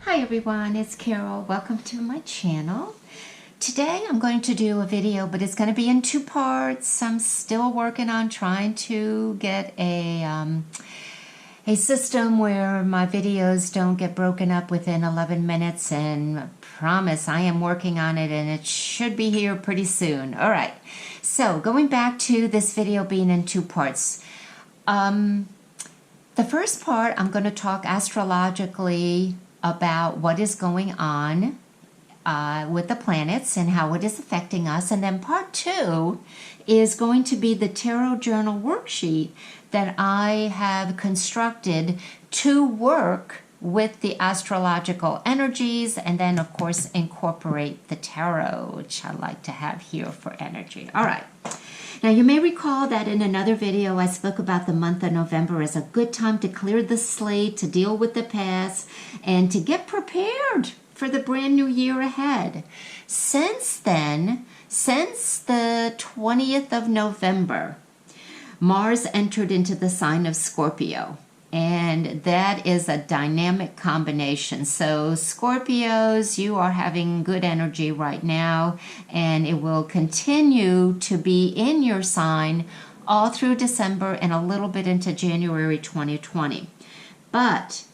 Hi everyone, it's Carol. Welcome to my channel. Today I'm going to do a video, but it's going to be in two parts. I'm still working on trying to get a system where my videos don't get broken up within 11 minutes, and I promise I am working on it and it should be here pretty soon. All right, so going back to this video being in two parts. The first part, I'm going to talk astrologically about what is going on with the planets and how it is affecting us. And then part two is going to be the tarot journal worksheet that I have constructed to work with the astrological energies, and then of course incorporate the tarot, which I like to have here for energy. All right. Now, you may recall that in another video I spoke about the month of November as a good time to clear the slate, to deal with the past, and to get prepared for the brand new year ahead. Since then, since the 20th of November, Mars entered into the sign of Scorpio. And that is a dynamic combination. So Scorpios, you are having good energy right now, and it will continue to be in your sign all through December and a little bit into January 2020. But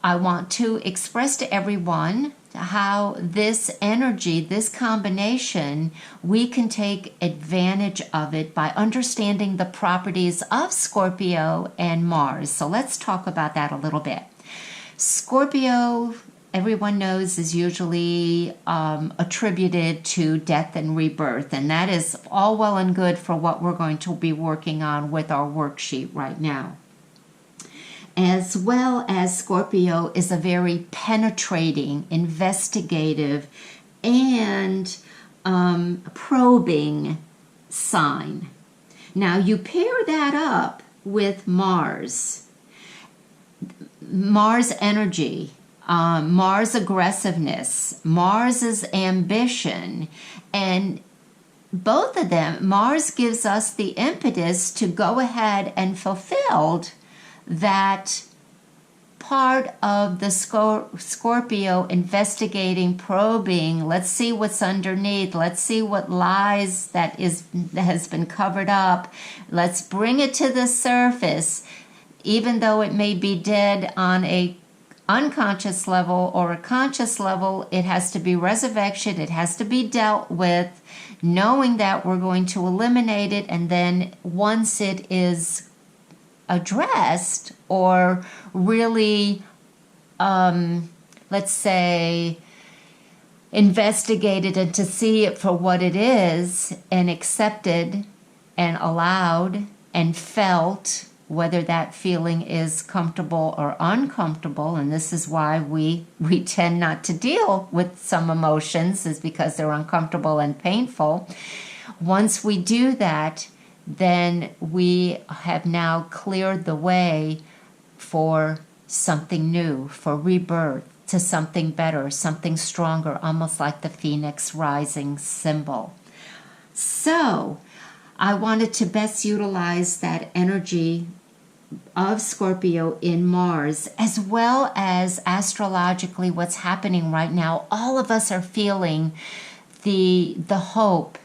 I want to express to everyone how this energy, this combination, we can take advantage of it by understanding the properties of Scorpio and Mars. So let's talk about that a little bit. Scorpio, everyone knows, is usually attributed to death and rebirth, and that is all well and good for what we're going to be working on with our worksheet right now. As well as Scorpio is a very penetrating, investigative, and probing sign. Now you pair that up with Mars energy, Mars aggressiveness, Mars's ambition, and both of them, Mars gives us the impetus to go ahead and fulfill that part of the Scorpio investigating, probing. Let's see what's underneath. Let's see what lies that has been covered up. Let's bring it to the surface. Even though it may be dead on a unconscious level or a conscious level, it has to be resurrection. It has to be dealt with, knowing that we're going to eliminate it, and then once it is addressed or really, let's say, investigated, and to see it for what it is and accepted and allowed and felt, whether that feeling is comfortable or uncomfortable. And this is why we tend not to deal with some emotions, is because they're uncomfortable and painful. Once we do that, then we have now cleared the way for something new, for rebirth, to something better, something stronger, almost like the phoenix rising symbol. So I wanted to best utilize that energy of Scorpio in Mars, as well as astrologically what's happening right now. All of us are feeling the hope,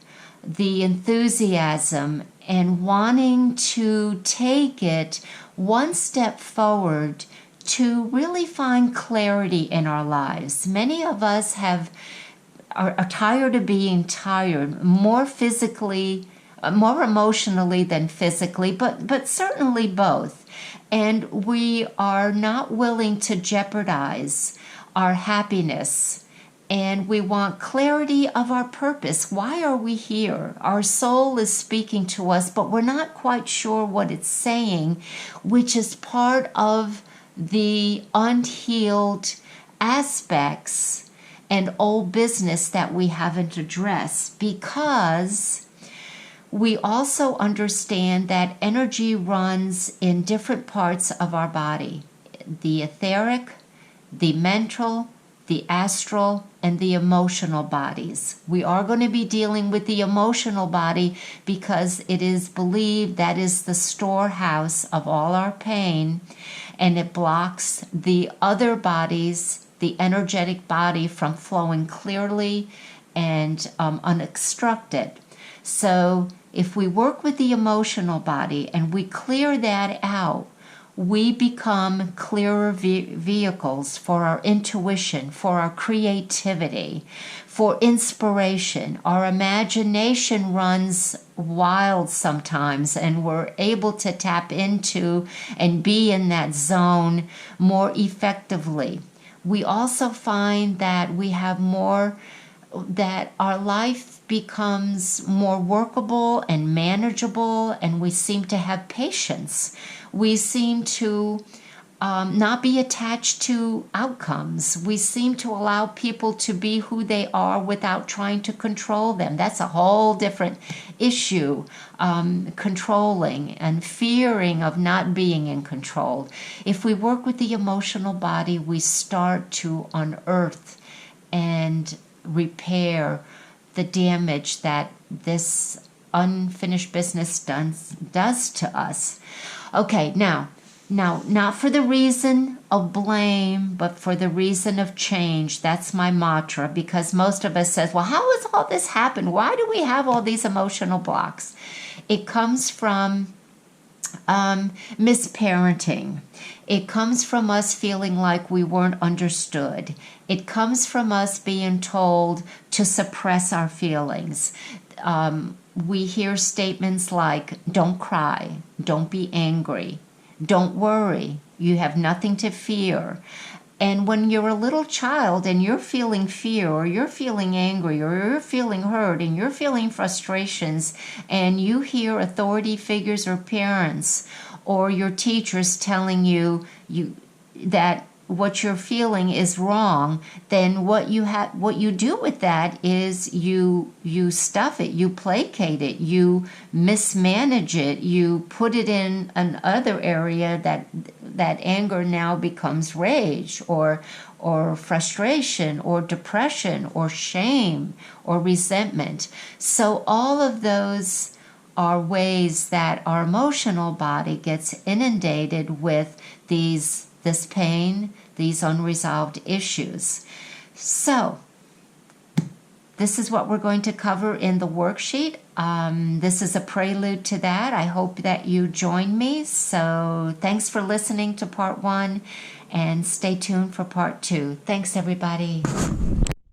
the enthusiasm, and wanting to take it one step forward to really find clarity in our lives. Many of us are tired of being tired, more physically, more emotionally than physically, but certainly both. And we are not willing to jeopardize our happiness. And we want clarity of our purpose. Why are we here? Our soul is speaking to us, but we're not quite sure what it's saying, which is part of the unhealed aspects and old business that we haven't addressed, because we also understand that energy runs in different parts of our body: the etheric, the mental, the astral, and the emotional bodies. We are going to be dealing with the emotional body because it is believed that is the storehouse of all our pain, and it blocks the other bodies the energetic body from flowing clearly and unobstructed. So if we work with the emotional body and we clear that out, we become clearer vehicles for our intuition, for our creativity, for inspiration. Our imagination runs wild sometimes, and we're able to tap into and be in that zone more effectively. We also find that we have more, that our life becomes more workable and manageable, and we seem to have patience. We seem to not be attached to outcomes. We seem to allow people to be who they are without trying to control them. That's a whole different issue, controlling and fearing of not being in control. If we work with the emotional body, we start to unearth and repair the damage that this unfinished business does to us. Okay, now, not for the reason of blame, but for the reason of change. That's my mantra, because most of us says, well, how has all this happened? Why do we have all these emotional blocks? It comes from misparenting. It comes from us feeling like we weren't understood. It comes from us being told to suppress our feelings. We hear statements like, don't cry, don't be angry, don't worry, you have nothing to fear. And when you're a little child and you're feeling fear, or you're feeling angry, or you're feeling hurt, and you're feeling frustrations, and you hear authority figures or parents or your teachers telling you that what you're feeling is wrong, then what you do with that is you stuff it, you placate it, you mismanage it, you put it in another area that anger now becomes rage or frustration or depression or shame or resentment. So all of those are ways that our emotional body gets inundated with this pain, these unresolved issues. So this is what we're going to cover in the worksheet. This is a prelude to that. I hope that you join me. So thanks for listening to part 1, and stay tuned for part 2. Thanks, everybody.